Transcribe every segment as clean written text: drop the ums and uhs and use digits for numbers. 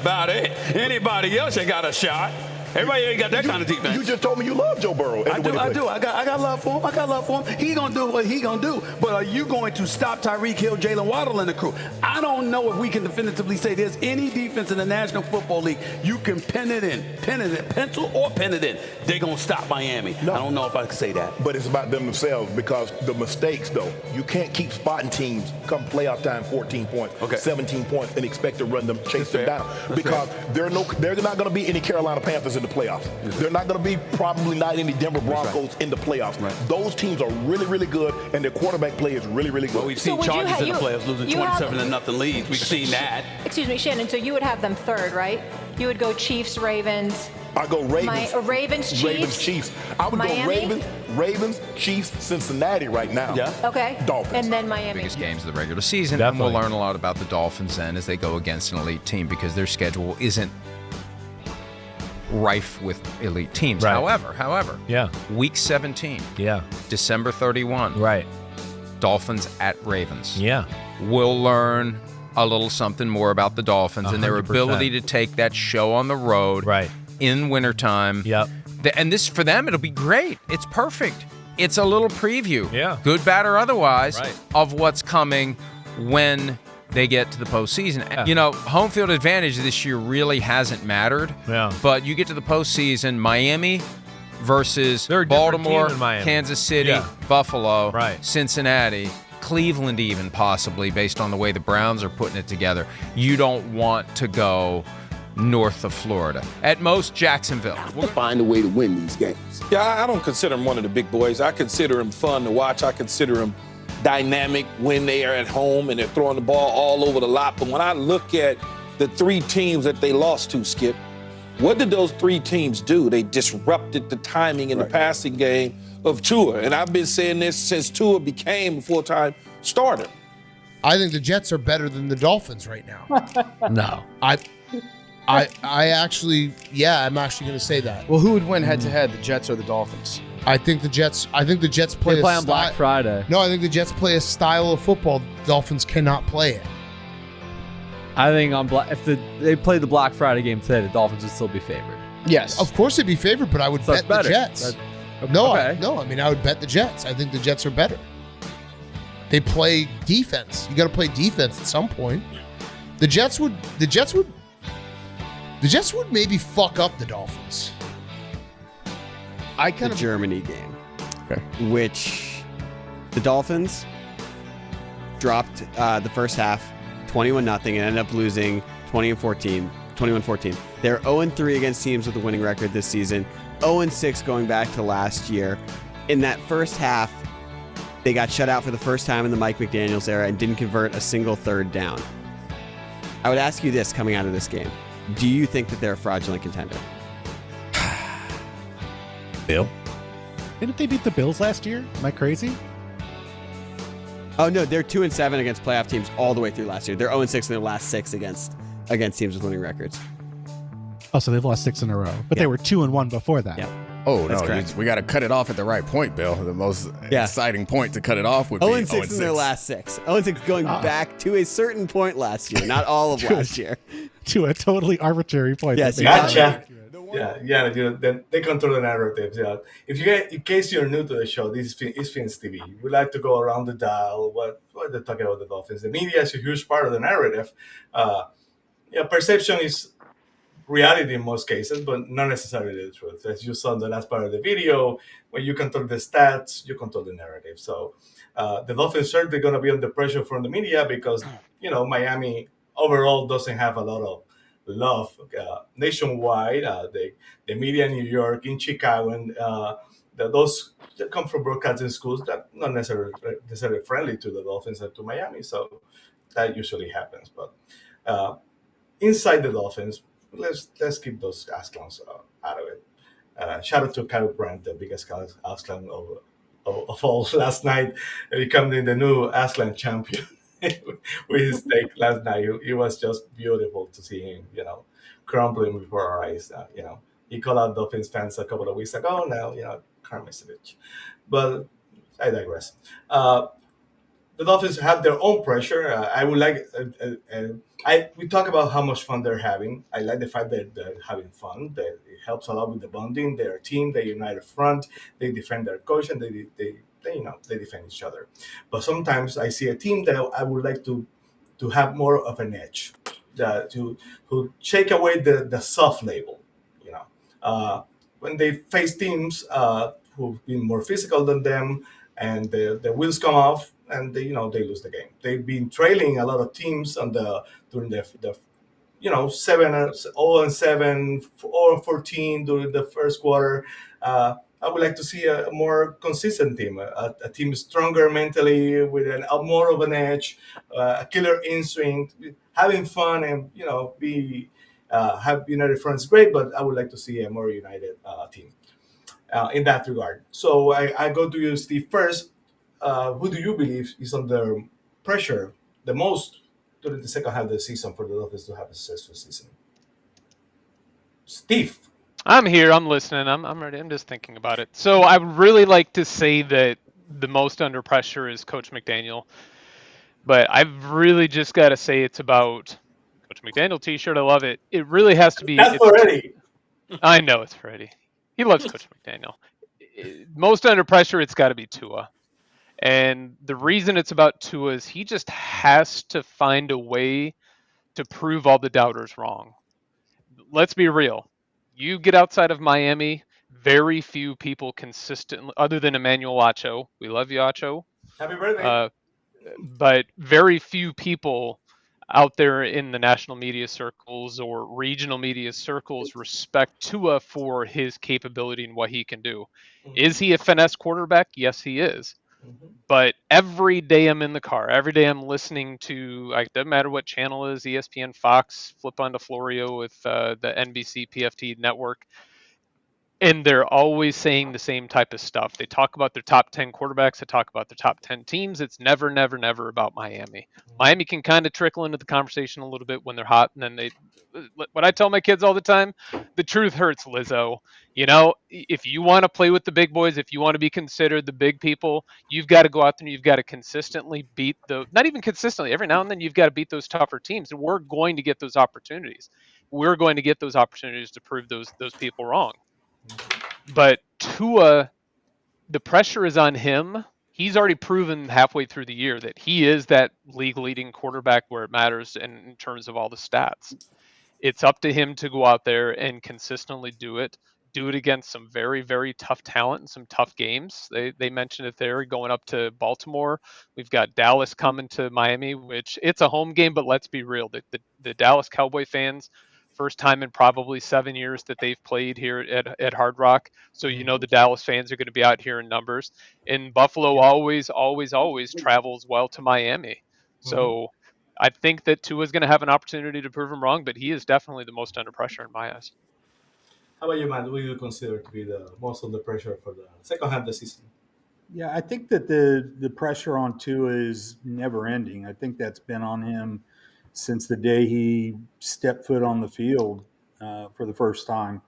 about it. Anybody else ain't got a shot. Everybody ain't got that kind of defense. You just told me you love Joe Burrow. I do. I got love for him. I got love for him. He gonna do what he gonna do. But are you going to stop Tyreek Hill, Jalen Waddle, and the crew? I don't know if we can definitively say there's any defense in the National Football League you can pencil or pen it in. They're gonna stop Miami. No. I don't know if I can say that. But it's about them themselves because the mistakes, though, you can't keep spotting teams come playoff time 14 points, 17 points, and expect to run them, chase them down. Because there's not going to be any Carolina Panthers in the playoffs. They're not going to be probably not any Denver Broncos in the playoffs. Those teams are really, really good, and their quarterback play is really, really good. Well, we've seen Chargers in the playoffs losing 27-0 leads. We've seen that. Excuse me, Shannon. So you would have them third, right? You would go Chiefs, Ravens. I go Ravens. Ravens, Chiefs. Ravens, Chiefs. I would Miami? go Ravens, Chiefs, Cincinnati right now. Yeah. Okay. Dolphins. And then Miami. Biggest games of the regular season. Definitely. And we'll learn a lot about the Dolphins then as they go against an elite team because their schedule isn't rife with elite teams. Right. However, Week 17, December 31, right, Dolphins at Ravens. Yeah, we'll learn a little something more about the Dolphins 100%. And their ability to take that show on the road in wintertime. Yep. And this, for them, it'll be great. It's perfect. It's a little preview, good, bad, or otherwise, of what's coming when they get to the postseason. Yeah. You know, home field advantage this year really hasn't mattered. Yeah. But you get to the postseason, Miami versus Baltimore, Kansas City, Buffalo, Cincinnati, Cleveland even possibly, based on the way the Browns are putting it together. You don't want to go north of Florida. At most, Jacksonville. We'll find a way to win these games. Yeah, I don't consider him one of the big boys. I consider him fun to watch. I consider him dynamic when they are at home and they're throwing the ball all over the lot. But when I look at the three teams that they lost to, Skip, what did those three teams do? They disrupted the timing in the passing game of Tua. And I've been saying this since Tua became a full-time starter. I think the Jets are better than the Dolphins right now. No. I actually, I'm actually going to say that. Well, who would win head-to-head, the Jets or the Dolphins? I think the Jets play on Black Friday. No, I think the Jets play a style of football the Dolphins cannot play it. I think if they played the Black Friday game today, the Dolphins would still be favored. Yes. Of course they'd be favored, but I would bet the Jets. I would bet the Jets. I think the Jets are better. They play defense. You got to play defense at some point. The Jets would maybe fuck up the Dolphins. The Germany game, which the Dolphins dropped the first half 21-0 and ended up losing 21-14. They're 0-3 against teams with a winning record this season, 0-6 going back to last year. In that first half, they got shut out for the first time in the Mike McDaniels era and didn't convert a single third down. I would ask you this coming out of this game. Do you think that they're a fraudulent contender? Bill? Didn't they beat the Bills last year? Am I crazy? Oh, no, they're 2-7 against playoff teams all the way through last year. They're 0-6 in their last 6 against teams with winning records. Oh, so they've lost 6 in a row. But they were 2-1 before that. Yeah. Oh, no, we got to cut it off at the right point, Bill. The most exciting point to cut it off would be 0-6 in their last 6. 0-6 going back to a certain point last year, not all of last year. To a totally arbitrary point. Yes, gotcha. They control the narratives. Yeah. In case you're new to the show, this is Phins TV. We like to go around the dial. What they're talking about the Dolphins. The media is a huge part of the narrative. Perception is reality in most cases, but not necessarily the truth. As you saw in the last part of the video, when you control the stats, you control the narrative. So the Dolphins certainly going to be under pressure from the media because Miami overall doesn't have a lot of love nationwide. The media in New York, in Chicago, and those that come from broadcasting schools that not necessarily friendly to the Dolphins and to Miami. So that usually happens. But inside the Dolphins, let's keep those ass clowns out of it. Shout out to Kyle Brandt, the biggest ass clown of all last night, becoming the new ass clown champion. With his take last night, it was just beautiful to see him, crumbling before our eyes. He called out Dolphins fans a couple of weeks ago. Now, Karma is a bitch. But I digress. The the Dolphins have their own pressure. I would like. We talk about how much fun they're having. I like the fact that they're having fun. That it helps a lot with the bonding. Their team, they unite a front. They defend their coach, and they defend each other. But sometimes I see a team that I would like to have more of an edge, to take away the soft label. You know, when they face teams who've been more physical than them, and the wheels come off, and they lose the game. They've been trailing a lot of teams during the 7-0-7, 0-14 during the first quarter. I would like to see a more consistent team, a team stronger mentally, with more of an edge, a killer instinct, having fun, and have united fronts. Great, but I would like to see a more united team in that regard. So I go to you, Steve, first. Who do you believe is under pressure the most during the second half of the season for the Dolphins to have a successful season? Steve. I'm here. I'm listening. I'm ready. I'm just thinking about it. So I would really like to say that the most under pressure is Coach McDaniel, but I've really just got to say it's about Coach McDaniel T-shirt. I love it. It really has to be. That's for Eddie. I know it's for Eddie. He loves Coach McDaniel. Most under pressure, it's got to be Tua. And the reason it's about Tua is he just has to find a way to prove all the doubters wrong. Let's be real. You get outside of Miami, very few people consistently, other than Emmanuel Acho. We love you, Acho. Happy birthday. But very few people out there in the national media circles or regional media circles respect Tua for his capability and what he can do. Mm-hmm. Is he a finesse quarterback? Yes, he is. Mm-hmm. But every day I'm in the car, every day I'm listening to, it doesn't matter what channel it is, ESPN, Fox, flip onto Florio with the NBC PFT network, and they're always saying the same type of stuff. They talk about their top 10 quarterbacks. They talk about their top 10 teams. It's never, never, never about Miami. Miami can kind of trickle into the conversation a little bit when they're hot. And then what I tell my kids all the time, the truth hurts, Lizzo. If you want to play with the big boys, if you want to be considered the big people, you've got to go out there and you've got to consistently beat not even consistently, every now and then you've got to beat those tougher teams. And we're going to get those opportunities. We're going to get those opportunities to prove those people wrong. But Tua, the pressure is on him. He's already proven halfway through the year that he is that league-leading quarterback where it matters in terms of all the stats. It's up to him to go out there and consistently do it against some very, very tough talent and some tough games. They mentioned it there, going up to Baltimore. We've got Dallas coming to Miami, which it's a home game, but let's be real. The Dallas Cowboy fans, first time in probably 7 years that they've played here at Hard Rock. So the Dallas fans are going to be out here in numbers. And Buffalo always travels well to Miami. So I think that Tua is going to have an opportunity to prove him wrong, but he is definitely the most under pressure in my eyes. How about you, Matt? What do you consider to be the most under pressure for the second half of the season? Yeah, I think that the pressure on Tua is never ending. I think that's been on him since the day he stepped foot on the field for the first time.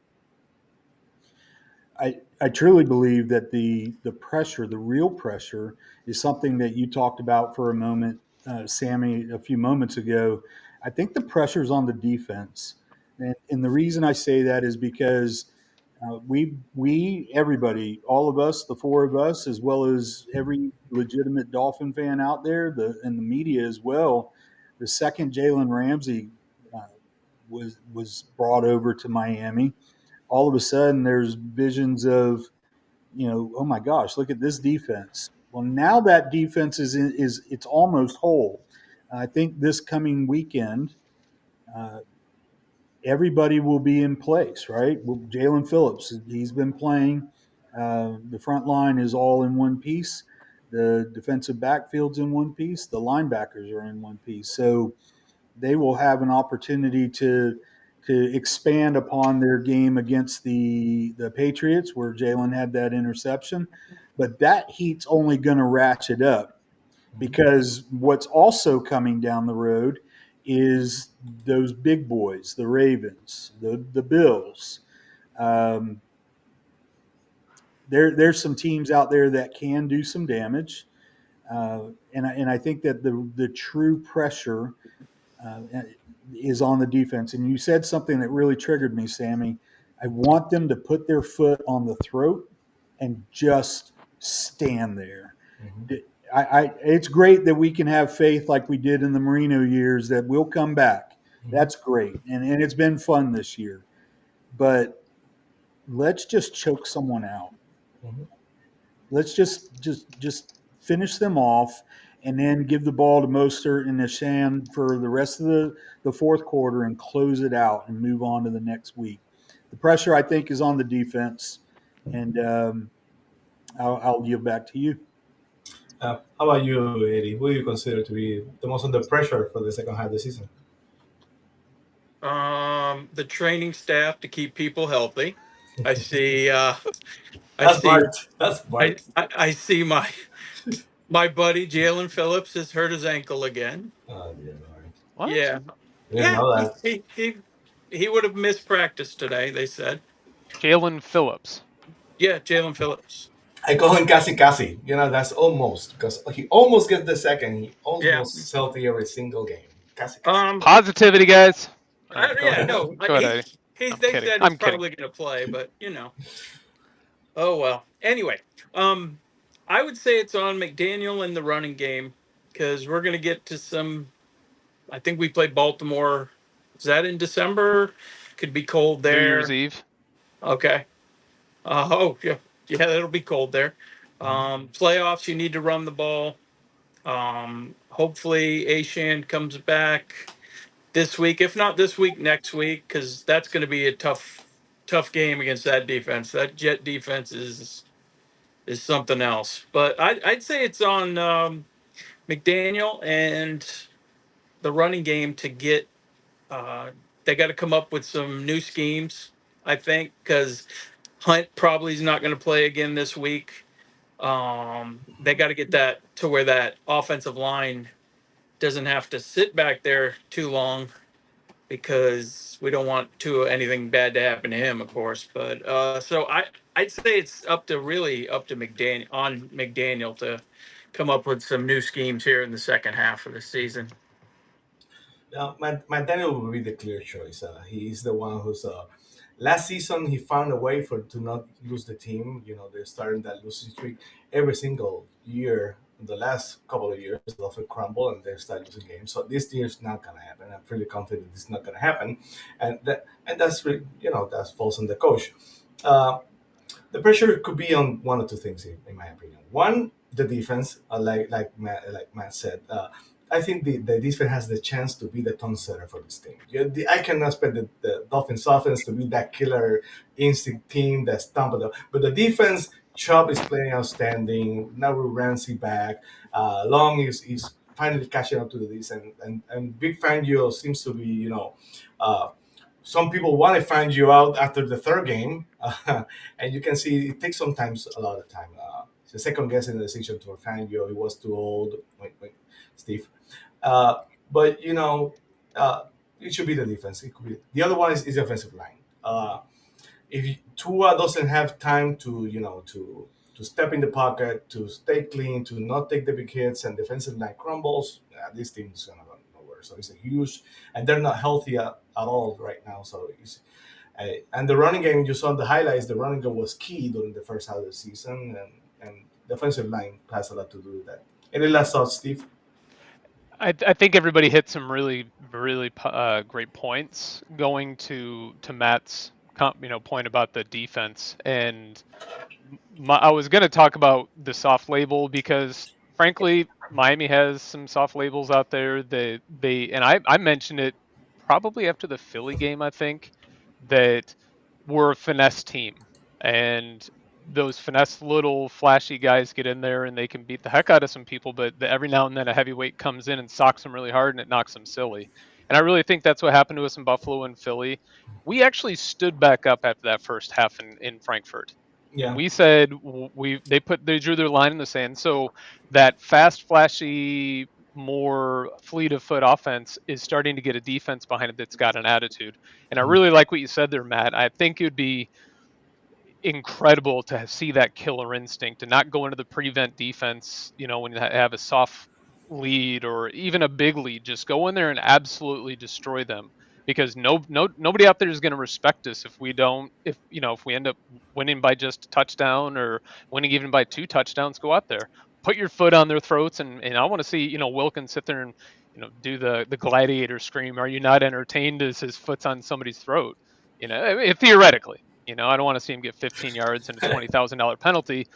I truly believe that the pressure, the real pressure, is something that you talked about for a moment, Sammy, a few moments ago. I think the pressure is on the defense. And the reason I say that is because everybody, all of us, the four of us, as well as every legitimate Dolphin fan out there, and the media as well, the second Jalen Ramsey was brought over to Miami, all of a sudden there's visions of, oh my gosh, look at this defense. Well, now that defense is it's almost whole. I think this coming weekend, everybody will be in place, right? Well, Jalen Phillips, he's been playing. The front line is all in one piece. The defensive backfield's in one piece. The linebackers are in one piece. So they will have an opportunity to expand upon their game against the Patriots, where Jalen had that interception. But that heat's only going to ratchet up, because what's also coming down the road is those big boys, the Ravens, the Bills. There's some teams out there that can do some damage. And I think that the true pressure is on the defense. And you said something that really triggered me, Sammy. I want them to put their foot on the throat and just stand there. It's great that we can have faith like we did in the Marino years that we'll come back. That's great. And it's been fun this year. But let's just choke someone out. Let's just finish them off and then give the ball to Mostert and Achane for the rest of the fourth quarter and close it out and move on to the next week. The pressure, I think, is on the defense. And I'll yield back to you. How about you, Eddie? Who do you consider to be the most under pressure for the second half of the season? The training staff to keep people healthy. I see. That's Bart. That's Bart. I see my buddy Jalen Phillips has hurt his ankle again. Oh dear Lord. What? Yeah. Know that. He would have missed practice today. They said. Jalen Phillips. Yeah, Jalen Phillips. I call him Kasi. That's almost because he almost gets the second. He almost healthy every single game. Kasi. Positivity, guys. Go ahead, they said he's probably going to play, but oh well. Anyway, I would say it's on McDaniel in the running game because we're going to get to some. I think we played Baltimore. Is that in December? Could be cold there. New Year's Eve. Okay. Yeah, it'll be cold there. Playoffs, you need to run the ball. Hopefully, Achane comes back this week. If not this week, next week, because that's going to be a tough game against that defense. That Jet defense is something else. But I'd say it's on McDaniel and the running game to get. They got to come up with some new schemes, I think, because Hunt probably is not going to play again this week. They got to get that to where that offensive line doesn't have to sit back there too long because we don't want anything bad to happen to him, of course. But so I'd say it's up to McDaniel to come up with some new schemes here in the second half of the season. McDaniel will be the clear choice. He's the one who's last season he found a way to not lose the team. They're starting that losing streak every single year. In the last couple of years, they often crumble and they start losing games. So this year is not going to happen. I'm pretty confident it's not going to happen, and that's that falls on the coach. The pressure could be on one or two things, in my opinion. One, the defense, like Matt said. I think the defense has the chance to be the tone setter for this team. I cannot expect the Dolphins offense to be that killer instinct team that's stumbled up. But the defense, Chubb is playing outstanding. Now with Ramsey back. Long is finally catching up to the defense. And Big Fangio seems to be, some people want to find you out after the third game. And you can see it takes sometimes a lot of time. The second guessing the decision to Fangio, he was too old. Wait, Steve. But it should be the defense. It could be the other one is the offensive line. If Tua doesn't have time to step in the pocket, to stay clean, to not take the big hits, and defensive line crumbles, this team is gonna go nowhere. So it's a huge, and they're not healthy at all right now. So and the running game, you saw the highlights. The running game was key during the first half of the season, and the offensive line has a lot to do with that. Any last thoughts, Steve? I think everybody hit some really, really great points. Going to Matt's point about the defense, and I was going to talk about the soft label because, frankly, Miami has some soft labels out there. I mentioned it probably after the Philly game. I think that we're a finesse team, and those finesse little flashy guys get in there and they can beat the heck out of some people, but every now and then a heavyweight comes in and socks them really hard and it knocks them silly. And I really think that's what happened to us in Buffalo and Philly. We actually stood back up after that first half in Frankfurt. Yeah. We said they drew their line in the sand. So that fast, flashy, more fleet of foot offense is starting to get a defense behind it that's got an attitude. And I really like what you said there, Matt. I think incredible to see that killer instinct and not go into the prevent defense, when you have a soft lead or even a big lead. Just go in there and absolutely destroy them, because nobody out there is going to respect us if we end up winning by just a touchdown or winning even by 2 touchdowns. Go out there, put your foot on their throats, and I want to see Wilkins sit there and do the gladiator scream. Are you not entertained as his foot's on somebody's throat? Theoretically. I don't want to see him get 15 yards and a $20,000 penalty.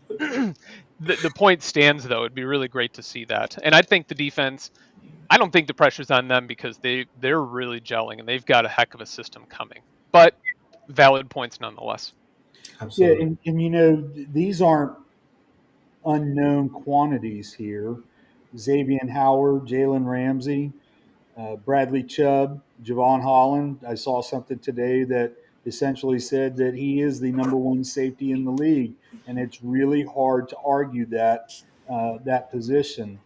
The point stands, though. It'd be really great to see that. And I think the defense, I don't think the pressure's on them because they're really gelling and they've got a heck of a system coming. But valid points nonetheless. Absolutely. Yeah, and these aren't unknown quantities here. Xavier Howard, Jalen Ramsey, Bradley Chubb, Javon Holland. I saw something today that essentially said that he is the number 1 safety in the league, and it's really hard to argue that position.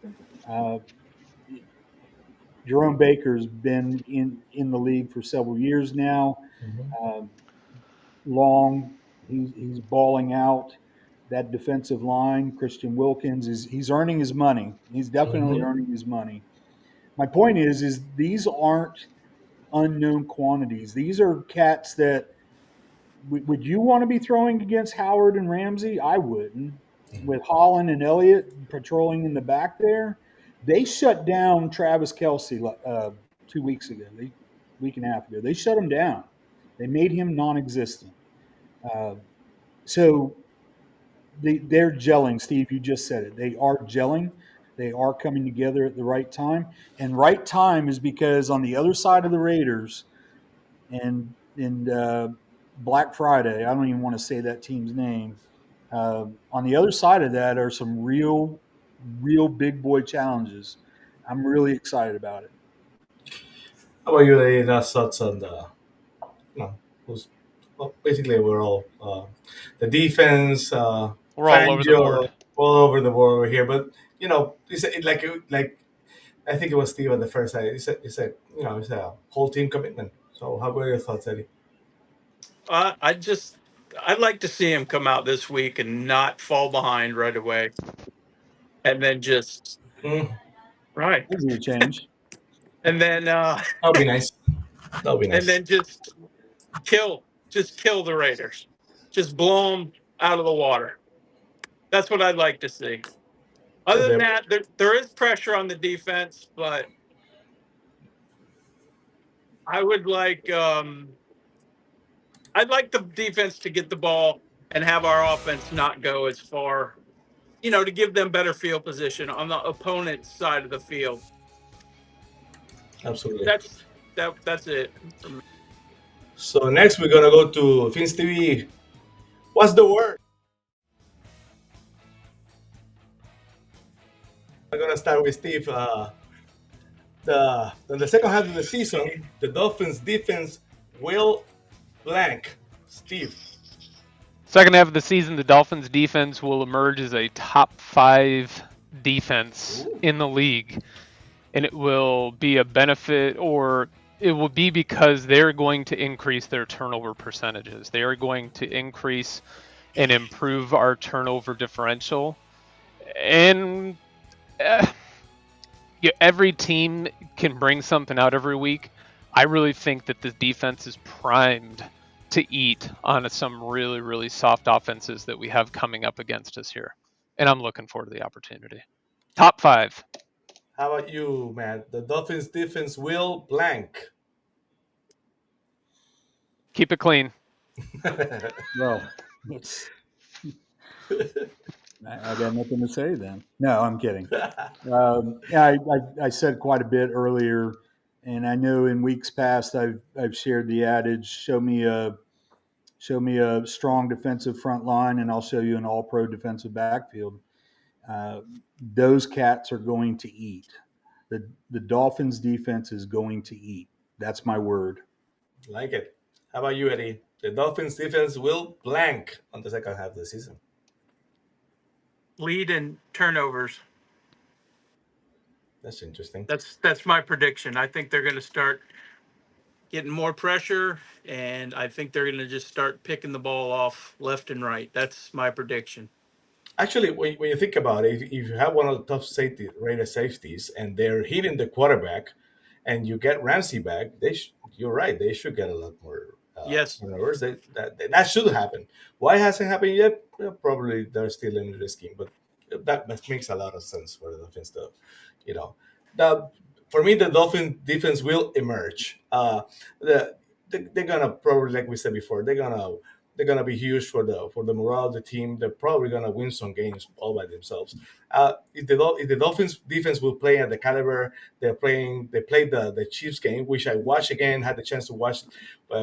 Jerome Baker's been in the league for several years now. Long, he's balling out. That defensive line, Christian Wilkins, he's earning his money. He's definitely earning his money. My point is these aren't unknown quantities. These are cats that would you want to be throwing against Howard and Ramsey? I wouldn't. With Holland and Elliott patrolling in the back there, they shut down Travis Kelce 2 weeks ago, week and a half ago. They shut him down. They made him non-existent. So they're gelling. Steve, you just said it. They are gelling. They are coming together at the right time. And right time is because on the other side of the Raiders and Black Friday, I don't even want to say that team's name. On the other side of that are some real big boy challenges. I'm really excited about it. How about you? Any last thoughts on who's basically we're all the defense. We're all over the board. All over the board over here. But it's like I think it was Steve on the first side. It's a whole team commitment. So how about your thoughts, Eddie? I'd like to see him come out this week and not fall behind right away, and then just right. That'd be a change. And then that'll be nice. That'll be nice. And then just kill the Raiders, just blow them out of the water. That's what I'd like to see. Other than that, there is pressure on the defense, but I would like I'd like the defense to get the ball and have our offense not go as far, to give them better field position on the opponent's side of the field. Absolutely. That's it. So next we're gonna go to Phins TV. What's the word? I'm gonna start with Steve. In the second half of the season, the Dolphins defense will blank. Steve. Second half of the season, the Dolphins defense will emerge as a top 5 defense in the league. And it will be a benefit, or it will be because they're going to increase their turnover percentages. They are going to increase and improve our turnover differential. And every team can bring something out every week. I really think that the defense is primed to eat on some really, really soft offenses that we have coming up against us here. And I'm looking forward to the opportunity. Top 5. How about you, Matt? The Dolphins defense will blank. Keep it clean. Well, I got nothing to say then. No, I'm kidding. I said quite a bit earlier, and I know in weeks past I've shared the adage: show me a strong defensive front line, and I'll show you an all-pro defensive backfield. Those cats are going to eat. The Dolphins defense is going to eat. That's my word. Like it. How about you, Eddie? The Dolphins defense will blank on the second half of the season. Lead in turnovers. That's interesting. That's my prediction. I think they're going to start getting more pressure, and I think they're going to just start picking the ball off left and right. That's my prediction. Actually, when you think about it, if you have one of the top rated safeties and they're hitting the quarterback, and you get Ramsey back, you're right. They should get a lot more Yes. turnovers. That should happen. Why hasn't happened yet? Well, probably they're still in the scheme, but that makes a lot of sense for the Dolphins. Though, you know, the for me the Dolphin defense will emerge. They're gonna probably, like we said before, they're gonna be huge for the morale of the team. They're probably gonna win some games all by themselves. If the Dolphins defense will play at the caliber they played the Chiefs game, which I watched again, had the chance to watch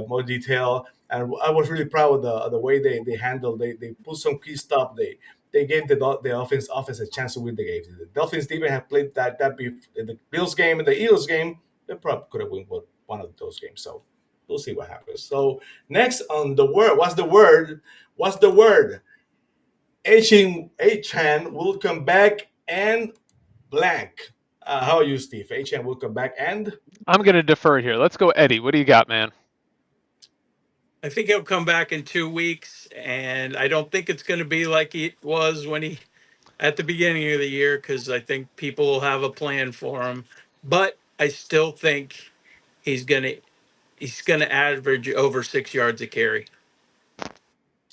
more detail, and I was really proud of the way they handled. They put some key stuff. They gave the offense a chance to win the game. The Dolphins even have played the Bills game and the Eagles game. They probably could have won one of those games. So we'll see what happens. So next on the word, what's the word? Achane will come back and blank. How are you, Steve? Achane will come back and I'm going to defer here. Let's go, Eddie. What do you got, man? I think he'll come back in 2 weeks, and I don't think it's going to be like it was when he at the beginning of the year, because I think people will have a plan for him. But I still think he's gonna average over 6 yards a carry.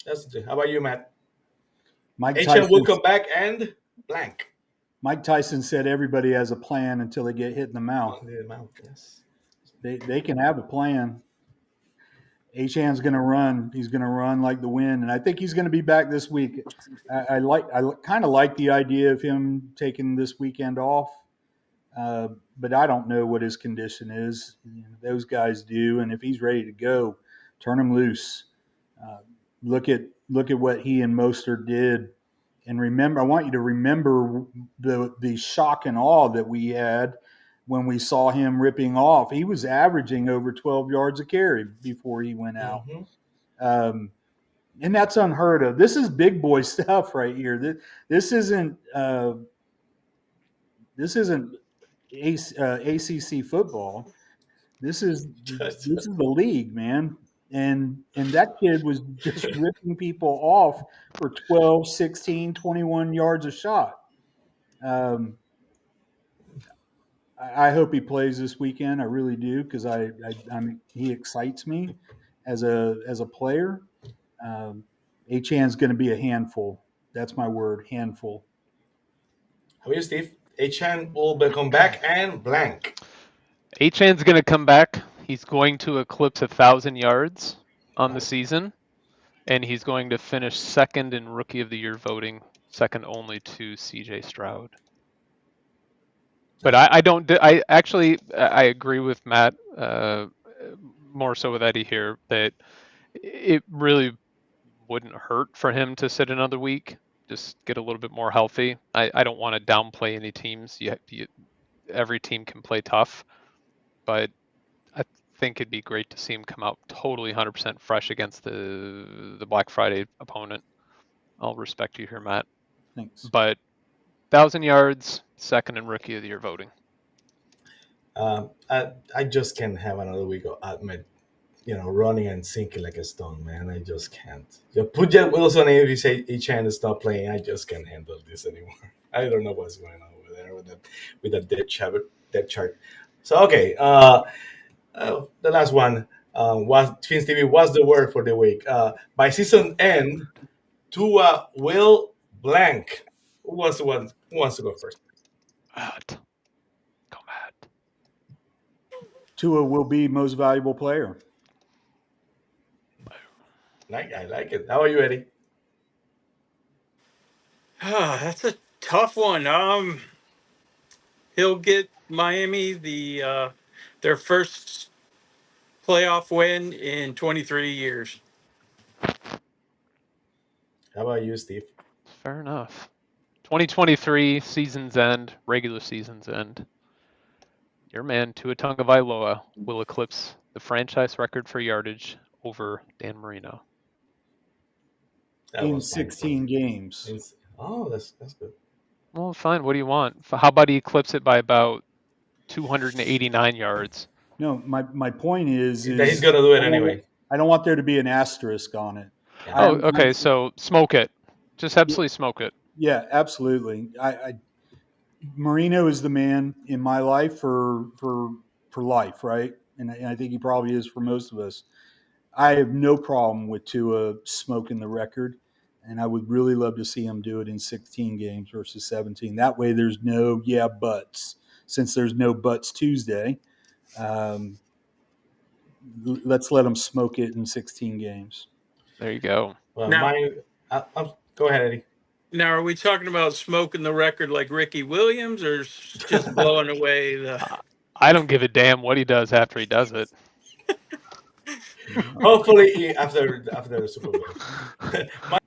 How about you, Matt? Mike Tyson will come back and blank. Mike Tyson said everybody has a plan until they get hit in the mouth. Yes. They can have a plan. Achane's going to run. He's going to run like the wind, and I think he's going to be back this week. I kind of like the idea of him taking this weekend off, but I don't know what his condition is. Those guys do, and if he's ready to go, turn him loose. Look at what he and Mostert did, and remember. I want you to remember the shock and awe that we had when we saw him ripping off. He was averaging over 12 yards a carry before he went out. Mm-hmm. And that's unheard of. This is big boy stuff right here. This isn't ACC football. This is the league, man. And that kid was just ripping people off for 12, 16, 21 yards a shot. I hope he plays this weekend. I really do, because he excites me as a player. Achane's going to be a handful. That's my word, handful. How are you, Steve? Achane will come back and blank. Achane's going to come back. He's going to eclipse 1,000 yards on the season, and he's going to finish second in Rookie of the Year voting, second only to C.J. Stroud. But I agree with Matt, more so with Eddie here, that it really wouldn't hurt for him to sit another week, just get a little bit more healthy. I don't want to downplay any teams. Every team can play tough, but I think it'd be great to see him come out totally 100% fresh against the Black Friday opponent. I'll respect you here, Matt. Thanks. But 1,000 yards, second in Rookie of the Year voting. I just can't have another week of running and sinking like a stone, man. I just can't. You put Jeff Wilson in, if you say Achane is not playing, I just can't handle this anymore. I don't know what's going on over there with that depth chart. So okay, the last one was Phins TV. What's the word for the week? By season end, Tua will blank. Who wants to go first? Matt. Go, Matt. Tua will be most valuable player. I like it. How are you, Eddie? That's a tough one. He'll get Miami their first playoff win in 23 years. How about you, Steve? Fair enough. 2023 season's end, regular season's end. Your man Tua Tagovailoa will eclipse the franchise record for yardage over Dan Marino. In 16 games. That's good. Well, fine. What do you want? How about he eclipse it by about 289 yards No, my point is that he's going to do it anyway. I don't want there to be an asterisk on it. Oh, okay. So smoke it. Just absolutely smoke it. Yeah, absolutely. Marino is the man in my life for life, right? And I think he probably is for most of us. I have no problem with Tua smoking the record, and I would really love to see him do it in 16 games versus 17. That way, there's no buts. Since there's no buts Tuesday, let's let him smoke it in 16 games. There you go. Well, go ahead, Eddie. Now, are we talking about smoking the record like Ricky Williams, or just blowing away the? I don't give a damn what he does after he does it. Hopefully, after the Super Bowl.